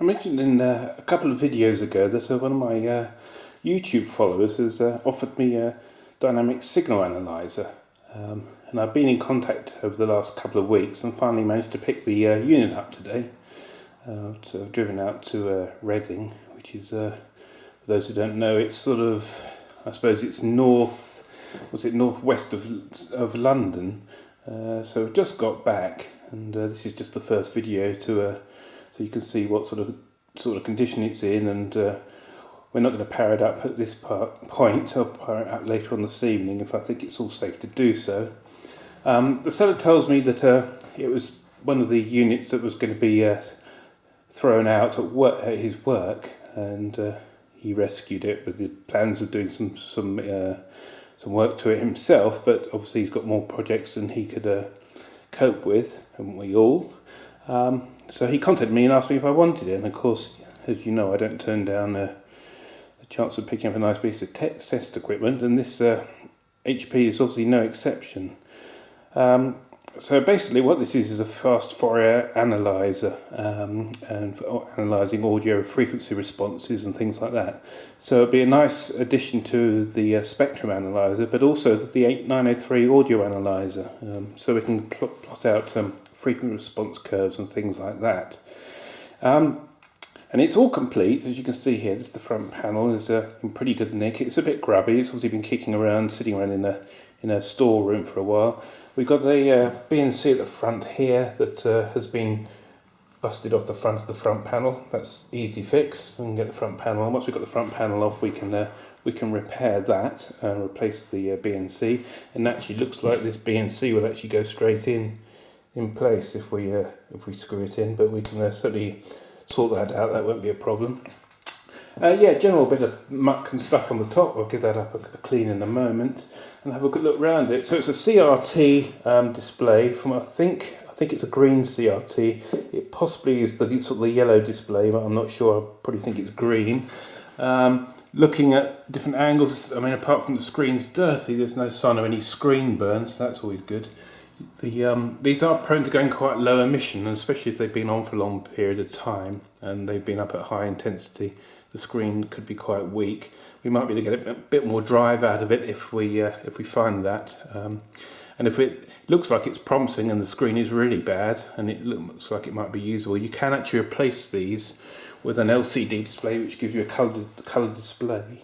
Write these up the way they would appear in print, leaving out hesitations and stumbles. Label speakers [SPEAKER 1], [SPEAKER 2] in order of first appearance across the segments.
[SPEAKER 1] I mentioned in a couple of videos ago that one of my YouTube followers has offered me a dynamic signal analyzer, and I've been in contact over the last couple of weeks and finally managed to pick the unit up today. So I've driven out to Reading, which is, for those who don't know, it's sort of, I suppose it's northwest of London. So I've just got back, and this is just the first video to so you can see what sort of condition it's in, and we're not going to power it up at this point. I'll power it up later on this evening if I think it's all safe to do so. The seller tells me that it was one of the units that was going to be thrown out at his work, and he rescued it with the plans of doing some work to it himself, but obviously he's got more projects than he could cope with, haven't we all? So he contacted me and asked me if I wanted it, and of course, as you know, I don't turn down the chance of picking up a nice piece of test equipment, and this HP is obviously no exception. So basically what this is a fast Fourier analyzer, and for analysing audio frequency responses and things like that. So it'd be a nice addition to the spectrum analyzer, but also the 8903 audio analyzer, so we can plot out frequency response curves and things like that. And it's all complete, as you can see here. This is the front panel. It's in pretty good nick. It's a bit grubby. It's obviously been kicking around, sitting around in a storeroom for a while. We've got a BNC at the front here that has been busted off the front of the front panel. That's easy fix. We can get the front panel. And once we've got the front panel off, we can repair that and replace the BNC. And actually looks like this BNC will actually go straight in place if we screw it in. But we can certainly sort that out. That won't be a problem. General bit of muck and stuff on the top. I'll give that up a clean in a moment and have a good look around it. So it's a CRT display from I think it's a green CRT. It possibly is the sort of the yellow display, but I'm not sure. I probably think it's green. Looking at different angles, I mean, apart from the screen's dirty, there's no sign of any screen burns. So that's always good. These are prone to going quite low emission, and especially if they've been on for a long period of time and they've been up at high intensity, the screen could be quite weak. We might be able to get a bit more drive out of it if we find that. And if it looks like it's promising and the screen is really bad and it looks like it might be usable, you can actually replace these with an LCD display, which gives you a colour display.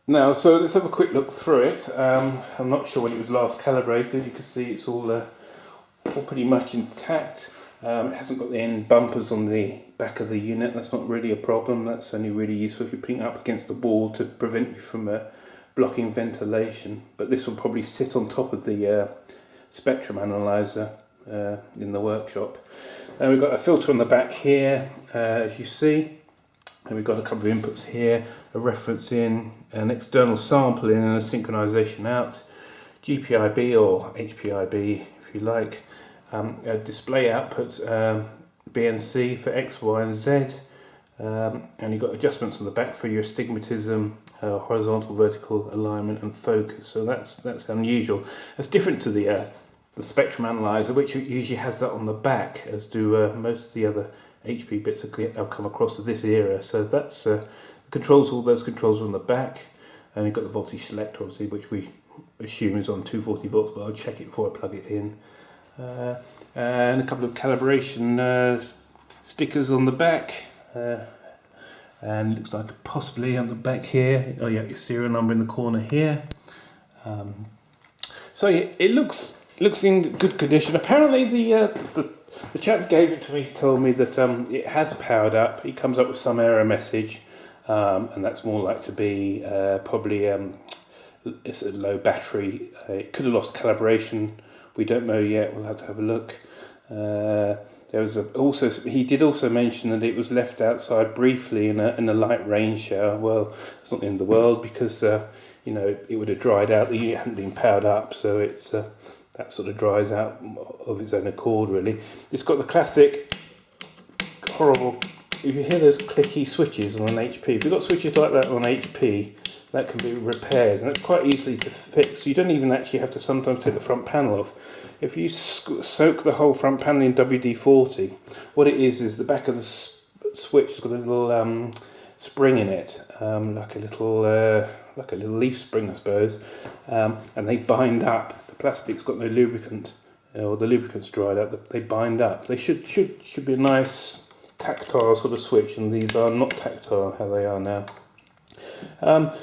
[SPEAKER 1] Now, so let's have a quick look through it. I'm not sure when it was last calibrated. You can see it's all pretty much intact. It hasn't got the end bumpers on the back of the unit. That's not really a problem. That's only really useful if you're putting it up against the wall to prevent you from blocking ventilation. But this will probably sit on top of the spectrum analyzer in the workshop. And we've got a filter on the back here, as you see. And we've got a couple of inputs here, a reference in, an external sample in, and a synchronization out. GPIB or HPIB, if you like. A display output, BNC for X, Y, and Z. And you've got adjustments on the back for your astigmatism, horizontal, vertical alignment, and focus. So that's unusual. That's different to the spectrum analyzer, which usually has that on the back, as do most of the other HP bits I've come across of this era. So that's the controls. All those controls are on the back, and you've got the voltage selector, obviously, which we assume is on 240 volts, but I'll check it before I plug it in. And a couple of calibration stickers on the back, and looks like possibly on the back here. Oh yeah, your serial number in the corner here. So yeah, it looks in good condition. Apparently the chap who gave it to me told me that it has powered up. It comes up with some error message, and that's more like to be probably it's a low battery. It could have lost calibration. We don't know yet. We'll have to have a look. He did also mention that it was left outside briefly in a light rain shower. Well, it's not the end of the world because it would have dried out. The unit hadn't been powered up, so it's that sort of dries out of its own accord, really. It's got the classic horrible. If you hear those clicky switches on an HP, if you've got switches like that on HP, that can be repaired, and it's quite easily to fix. You don't even actually have to sometimes take the front panel off. If you soak the whole front panel in WD-40, what it is the back of the switch has got a little spring in it, like a little leaf spring, I suppose, and they bind up. The plastic's got no lubricant, or the lubricant's dried up. They bind up. They should be a nice tactile sort of switch, and these are not tactile how they are now.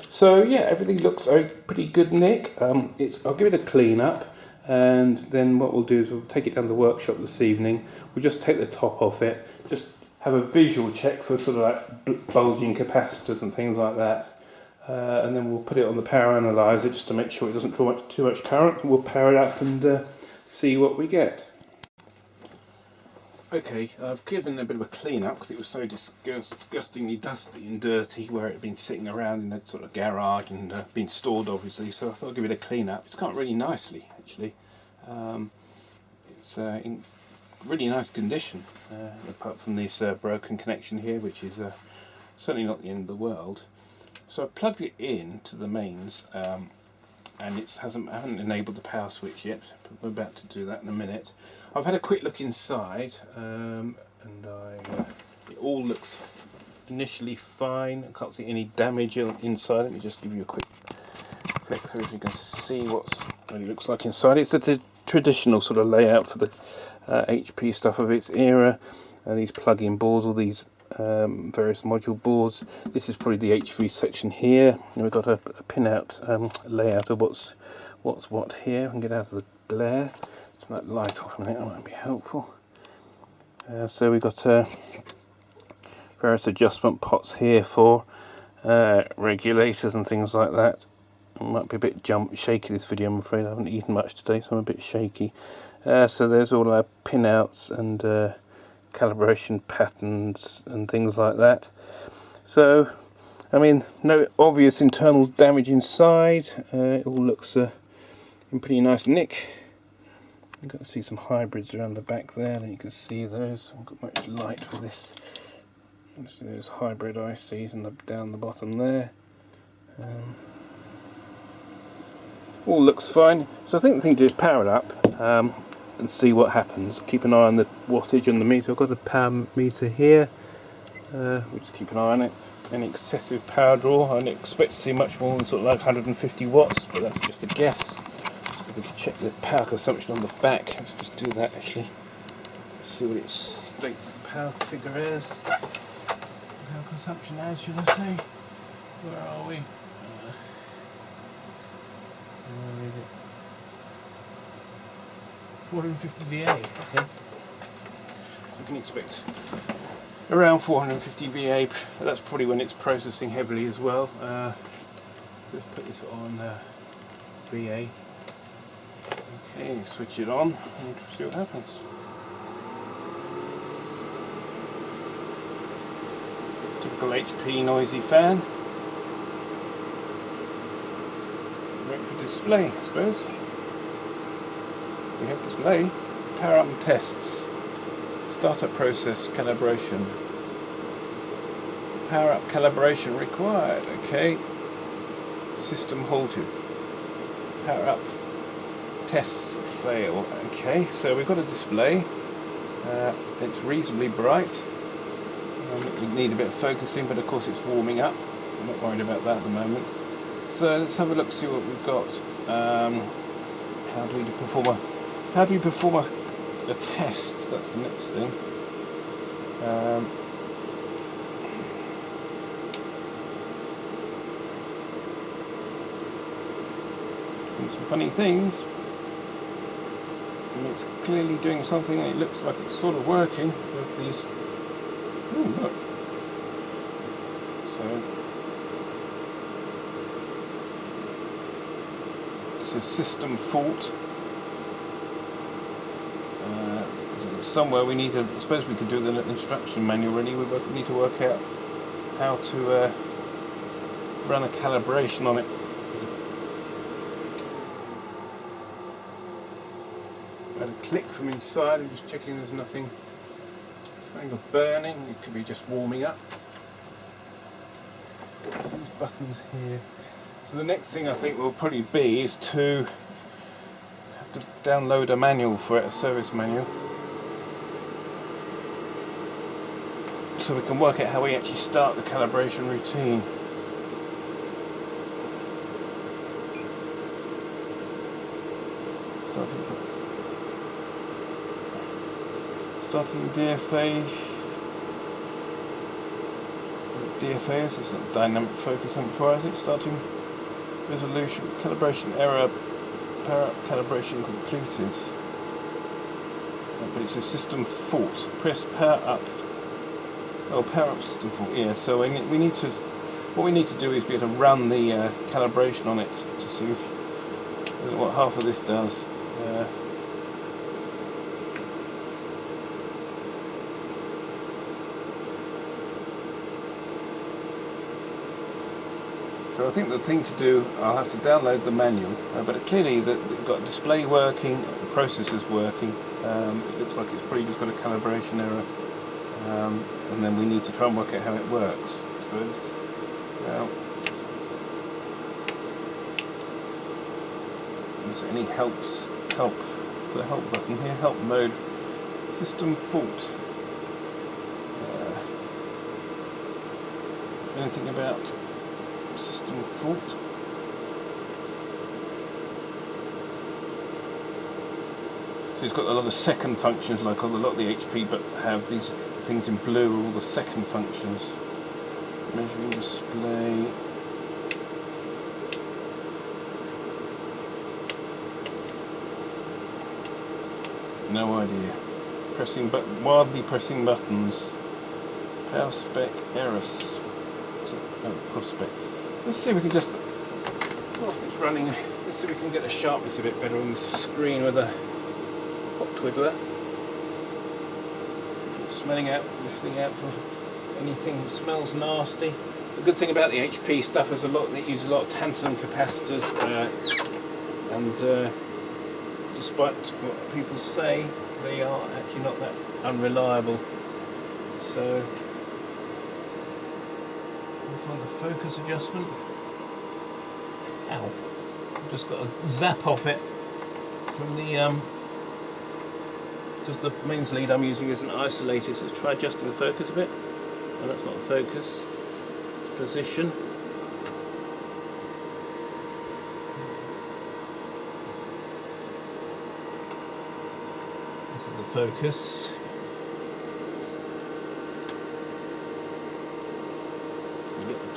[SPEAKER 1] So yeah, everything looks pretty good, Nick. I'll give it a clean up, and then what we'll do is we'll take it down to the workshop this evening. We'll just take the top off it, just have a visual check for sort of like bulging capacitors and things like that, and then we'll put it on the power analyzer just to make sure it doesn't draw too much current. We'll power it up and see what we get. Okay, I've given a bit of a clean up because it was so disgustingly dusty and dirty where it had been sitting around in that sort of garage and been stored obviously, so I thought I'd give it a clean up. It's come out really nicely actually. It's in really nice condition, apart from this broken connection here, which is certainly not the end of the world. So I plugged it in to the mains, and I haven't enabled the power switch yet, but we're about to do that in a minute. I've had a quick look inside, and it all looks initially fine. I can't see any damage inside. Let me just give you a quick flick through so you can see what it looks like inside. It's the traditional sort of layout for the HP stuff of its era. These plug-in boards, all these various module boards. This is probably the HV section here, and we've got a pin-out layout of what's what here. I can get out of the glare. Turn that light off a minute, that might be helpful. So we've got various adjustment pots here for regulators and things like that. I might be a bit shaky this video, I'm afraid. I haven't eaten much today, so I'm a bit shaky. So there's all our pinouts and calibration patterns and things like that. So, I mean, no obvious internal damage inside. It all looks in pretty nice nick. You can see some hybrids around the back there, and you can see those. I've got much light with this. You can see those hybrid ICs down the bottom there. All looks fine. So I think the thing to do is power it up and see what happens. Keep an eye on the wattage on the meter. I've got a power meter here. We'll just keep an eye on it. Any excessive power draw, I don't expect to see much more than sort of like 150 watts, but that's just a guess. We can check the power consumption on the back. Let's just do that actually. See what it states the power figure is. Power consumption as, should I say? Where are we? Where is it? 450 VA. Okay. So we can expect around 450 VA. That's probably when it's processing heavily as well. Let's put this on VA. Okay, switch it on and see what happens. Typical HP noisy fan. Wait for display, I suppose. We have display. Power up and tests. Startup process calibration. Power up calibration required. Okay. System halted. Power up. Tests fail. Okay, so we've got a display. It's reasonably bright. We need a bit of focusing, but of course it's warming up. I'm not worried about that at the moment. So let's have a look, see what we've got. How do you perform a test? That's the next thing. Some funny things. And it's clearly doing something, and it looks like it's sort of working with these. Oh, look. So it's a system fault. Somewhere we need to. I suppose we could do the instruction manual. Really, we need to work out how to run a calibration on it. I had a click from inside. I'm just checking there's nothing of burning. It could be just warming up. What's these buttons here? So the next thing I think will probably be is to have to download a manual for it, a service manual, so we can work out how we actually start the calibration routine. Starting DFA. DFA, so it's not dynamic focus amplifier, is it? Starting resolution, calibration error, power up calibration completed. But it's a system fault. Press power up. Oh, power up system fault. Yeah. So we need to. What we need to do is be able to run the calibration on it to see what half of this does. So I think the thing to do, I'll have to download the manual, but clearly you've got display working, the processor's working. It looks like it's probably just got a calibration error, and then we need to try and work out how it works, I suppose. Now, is there any help? The help button here, help mode, system fault. Anything about system fault? So it's got a lot of second functions, like a lot of the HP, but have these things in blue are all the second functions. Measuring display. No idea. Wildly pressing buttons. Power spec errors. Prospect. Let's see if we can just, whilst it's running, let's see if we can get the sharpness a bit better on the screen with a hot twiddler. Smelling out, lifting out for anything that smells nasty. The good thing about the HP stuff is they use a lot of tantalum capacitors, and despite what people say, they are actually not that unreliable. So find the focus adjustment. Ow. I've just got to zap off it from the because the mains lead I'm using isn't isolated, so let's try adjusting the focus a bit. No, that's not the focus. Position. This is the focus.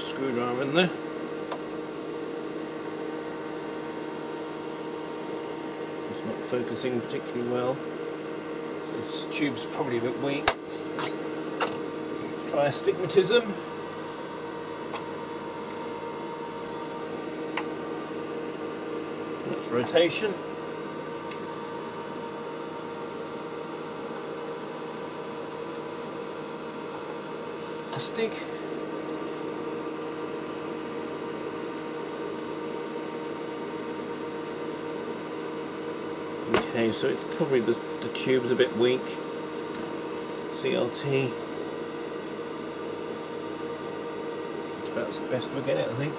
[SPEAKER 1] Screwdriver in there. It's not focusing particularly well. So this tube's probably a bit weak. Let's try astigmatism. That's rotation. Astig. Okay, so it's probably the tube's a bit weak. CRT. It's about as best we get it, I think.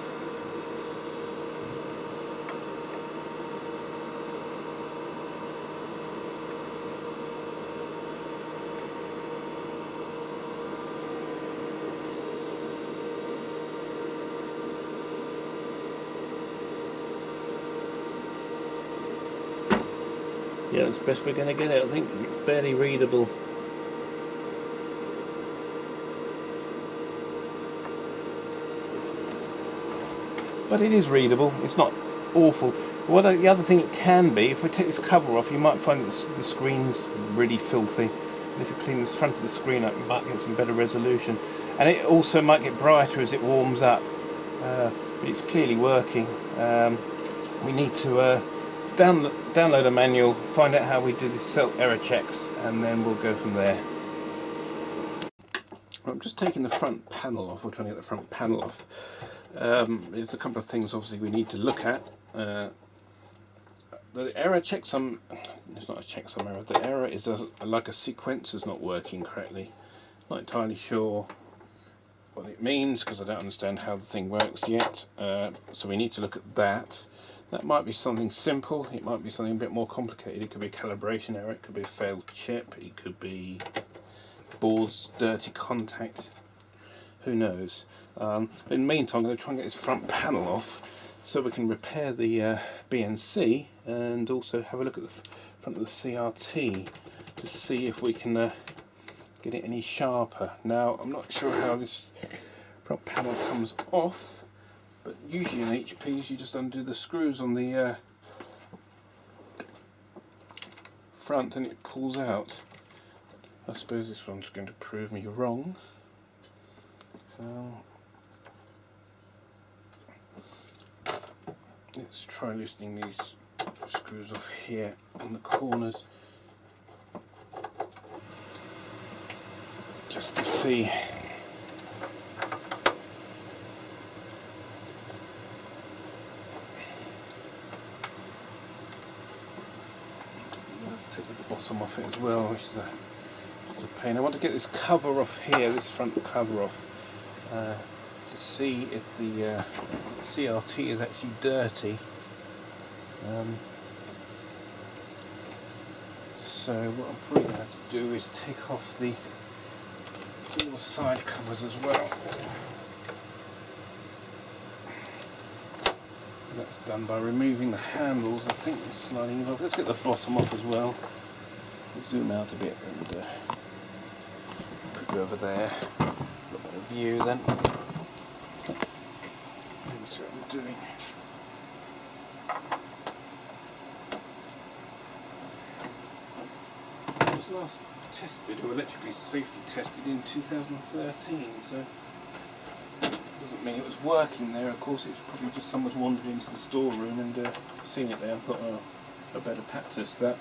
[SPEAKER 1] Yeah, it's best we're going to get it, I think. It's barely readable. But it is readable, it's not awful. The other thing it can be, if we take this cover off, you might find that the screen's really filthy. And if you clean the front of the screen up, you might get some better resolution. And it also might get brighter as it warms up. But it's clearly working. We need to download a manual, find out how we do the cell error checks, and then we'll go from there. I'm just taking the front panel off, or trying to get the front panel off. There's a couple of things obviously we need to look at. The error checksum, it's not a checksum error, the error is like a sequencer's not working correctly. Not entirely sure what it means, because I don't understand how the thing works yet. So we need to look at that. That might be something simple, it might be something a bit more complicated. It could be a calibration error, it could be a failed chip, it could be board's dirty contact, who knows. In the meantime, I'm going to try and get this front panel off so we can repair the BNC and also have a look at the front of the CRT to see if we can get it any sharper. Now, I'm not sure how this front panel comes off, but usually in HPs you just undo the screws on the front and it pulls out. I suppose this one's going to prove me wrong. Let's try loosening these screws off here on the corners just to see. Let's take the bottom off it as well, which is a pain. I want to get this cover off here, this front cover off, to see if the CRT is actually dirty. So what I'm probably going to have to do is take off the little side covers as well. And that's done by removing the handles, I think, and sliding it off. Let's get the bottom off as well. Zoom out a bit and put you over there. Got a better view then. See what I'm doing. It was last tested or electrically safety tested in 2013, so doesn't mean it was working there. Of course, it's probably just someone's wandered into the storeroom and seen it there and thought, oh, I better practice that.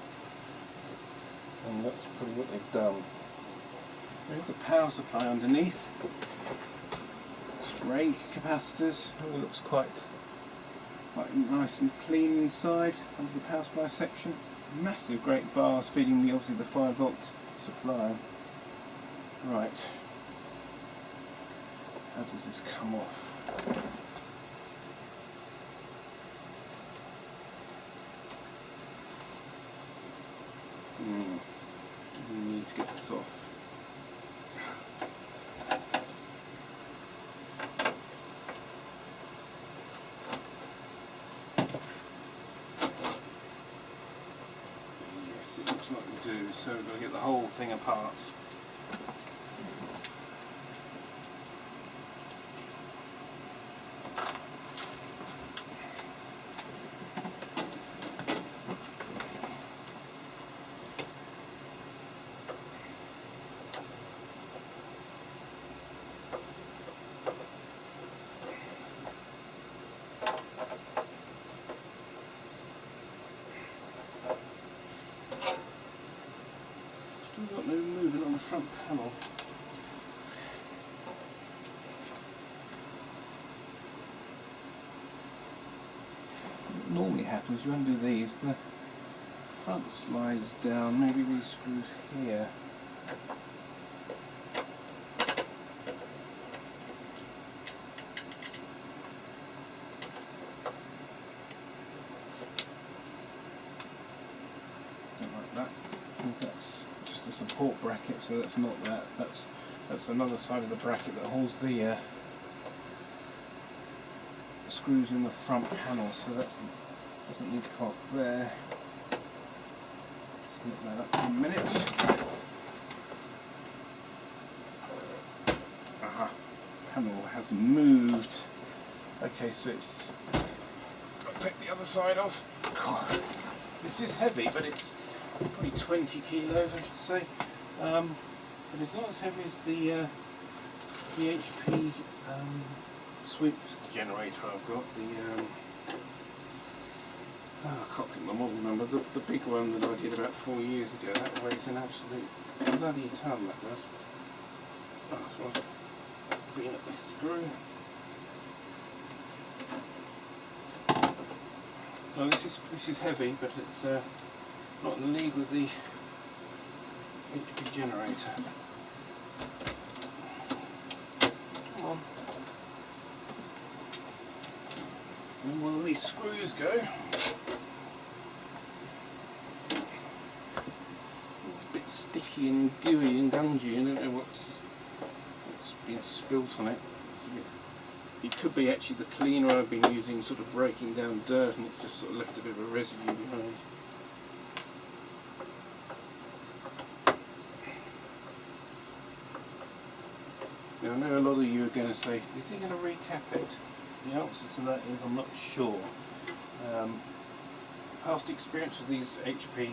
[SPEAKER 1] And that's probably what they've done. We have the power supply underneath. Brake capacitors, it looks quite nice and clean inside under the power supply section. Massive great bars feeding the obviously the 5-volt supply. Right, how does this come off? We need to get this off. So we're going to get the whole thing apart. Still got no movement on the front panel. What normally happens, you undo these, the front slides down, maybe these screws here. Like that. That's just a support bracket, so that's not that. That's another side of the bracket that holds the screws in the front panel, so that doesn't need to come off there. Look that up in a minute. Aha, panel has moved. Okay, so it's got to take the other side off. God, this is heavy, but it's probably 20 kilos, I should say. But it's not as heavy as the HP sweep generator I've got. I can't think of the model number. The big one that I did about 4 years ago. That weighs an absolute bloody ton. That does. Oh, so I'll bring up the screw. Now this is heavy, but it's not in the league with the HP generator. Come And where these screws go. It's a bit sticky and gooey and gungy. I don't know what's been spilt on it. It could be actually the cleaner I've been using, sort of breaking down dirt, and it's just sort of left a bit of a residue behind. Now I know a lot of you are going to say, is he going to recap it? The answer to that is I'm not sure. Past experience with these HP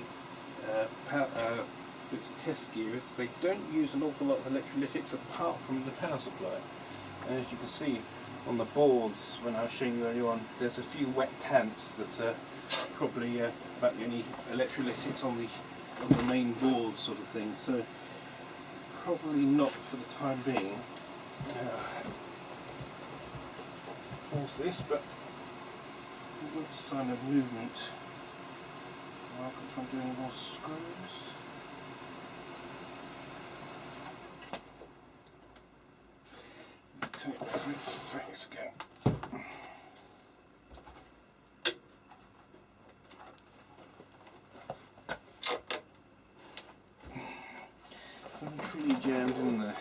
[SPEAKER 1] test gears, they don't use an awful lot of electrolytics apart from the power supply. And as you can see on the boards when I was showing you earlier on, there's a few wet tanks that are probably about the only electrolytics on the main board sort of thing. So probably not for the time being. Force this, but no sign of movement. Now I can try and do any more screws. Turn it back on its face again. I'm truly jammed in there.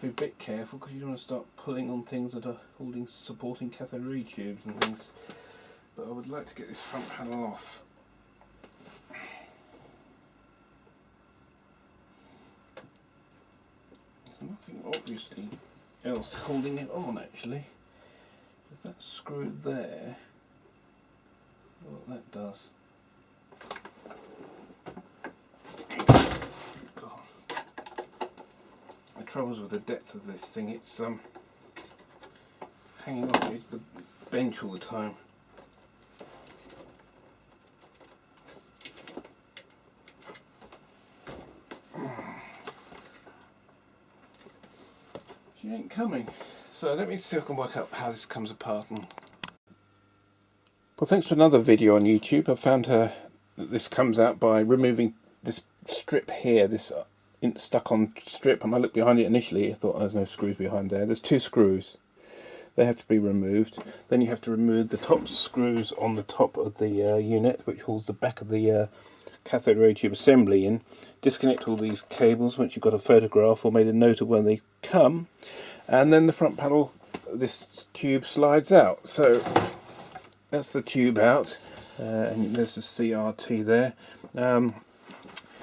[SPEAKER 1] Be a bit careful because you don't want to start pulling on things that are supporting cathode ray tubes and things. But I would like to get this front panel off. There's nothing obviously else holding it on actually. If that's screwed there, what that does. The troubles with the depth of this thing, it's hanging off the edge of the bench all the time. She ain't coming. So let me see if I can work out how this comes apart. Well, thanks to another video on YouTube, I found that this comes out by removing this strip here, this stuck on strip, and I looked behind it initially, I thought there's no screws behind there. There's two screws. They have to be removed. Then you have to remove the top screws on the top of the unit, which holds the back of the cathode ray tube assembly in. Disconnect all these cables once you've got a photograph or made a note of where they come, and then the front panel, this tube slides out. So that's the tube out, and there's the CRT there.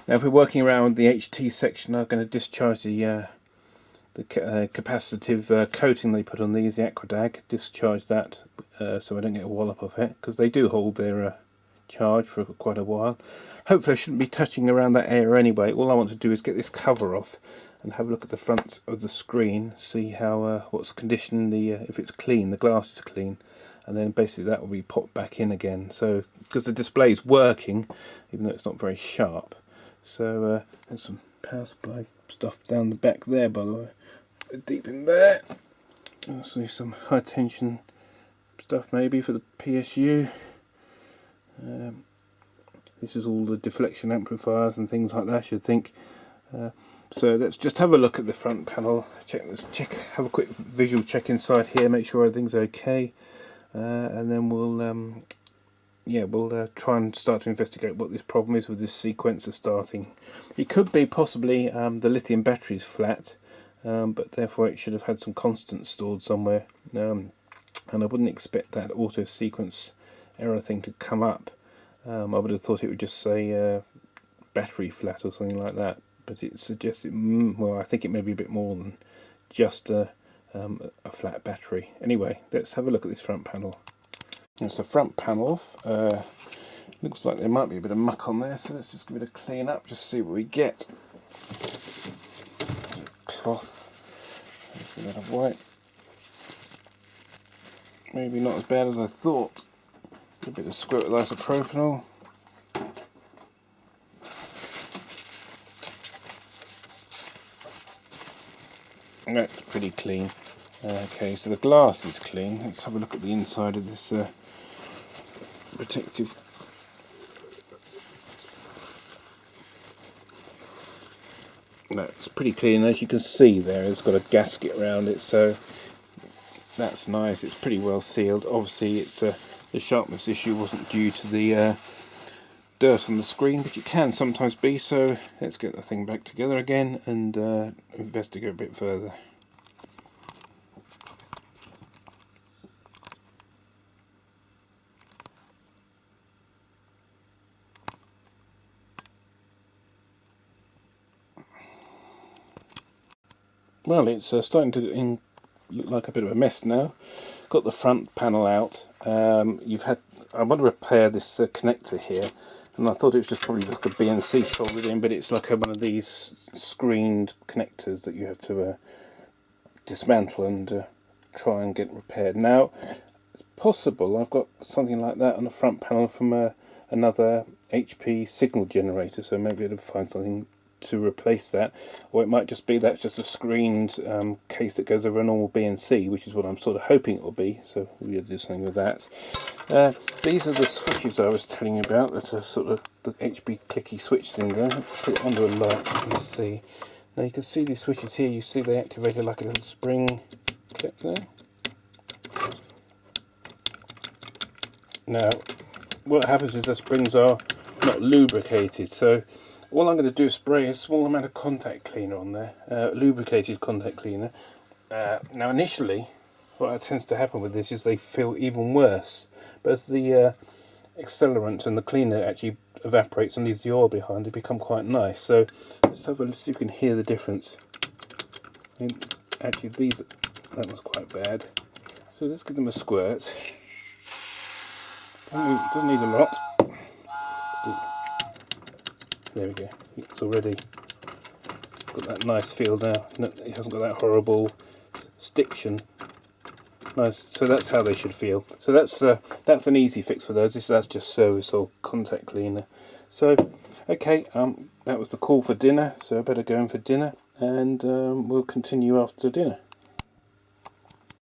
[SPEAKER 1] Now if we're working around the HT section, I'm going to discharge the capacitive coating they put on these, the Aquadag, discharge that so I don't get a wallop of it, because they do hold their charge for quite a while. Hopefully I shouldn't be touching around that area anyway. All I want to do is get this cover off and have a look at the front of the screen, see how what's condition, if it's clean, the glass is clean, and then basically that will be popped back in again. So because the display is working, even though it's not very sharp. So there's some power supply stuff down the back there, by the way, deep in there. Also some high tension stuff maybe for the PSU. This is all the deflection amplifiers and things like that, I should think. So let's just have a look at the front panel. Have a quick visual check inside here, make sure everything's okay, and then we'll try and start to investigate what this problem is with this sequencer starting. It could be possibly the lithium battery's flat, but therefore it should have had some constants stored somewhere, and I wouldn't expect that auto sequence error thing to come up. I would have thought it would just say battery flat or something like that, but it suggests well, I think it may be a bit more than just a flat battery. Anyway, let's have a look at this front panel. It's the front panel off. Looks like there might be a bit of muck on there, so let's just give it a clean up, just see what we get. Cloth, let's get that white. Maybe not as bad as I thought. A bit of squirt with isopropanol. That's pretty clean. Okay, so the glass is clean. Let's have a look at the inside of this protective. That's pretty clean. As you can see there, it's got a gasket around it, so that's nice. It's pretty well sealed. Obviously, it's the sharpness issue wasn't due to the dirt on the screen, but it can sometimes be. So let's get the thing back together again and investigate a bit further. Well, it's starting to look like a bit of a mess now. Got the front panel out. I want to repair this connector here, and I thought it was just probably like a BNC soldered in, but it's like one of these screened connectors that you have to dismantle and try and get repaired. Now, it's possible I've got something like that on the front panel from another HP signal generator, so maybe I'll find something to replace that, or it might just be that's just a screened case that goes over a normal BNC, which is what I'm sort of hoping it will be, so we'll do something with that. These are the switches I was telling you about, that are sort of the HP clicky switch syndrome. Put it under a light, you can see. Now you can see these switches here, you see they activated like a little spring clip there. Now, what happens is the springs are not lubricated, so all I'm going to do is spray a small amount of contact cleaner on there, lubricated contact cleaner. Now initially, what tends to happen with this is they feel even worse, but as the accelerant and the cleaner actually evaporates and leaves the oil behind, they become quite nice. So let's have a listen, you can hear the difference. And actually that was quite bad. So let's give them a squirt. Doesn't need a lot. There we go. It's already got that nice feel now. It hasn't got that horrible stiction. Nice. So that's how they should feel. So that's an easy fix for those. That's just service or contact cleaner. So okay, that was the call for dinner. So I better go in for dinner, and we'll continue after dinner.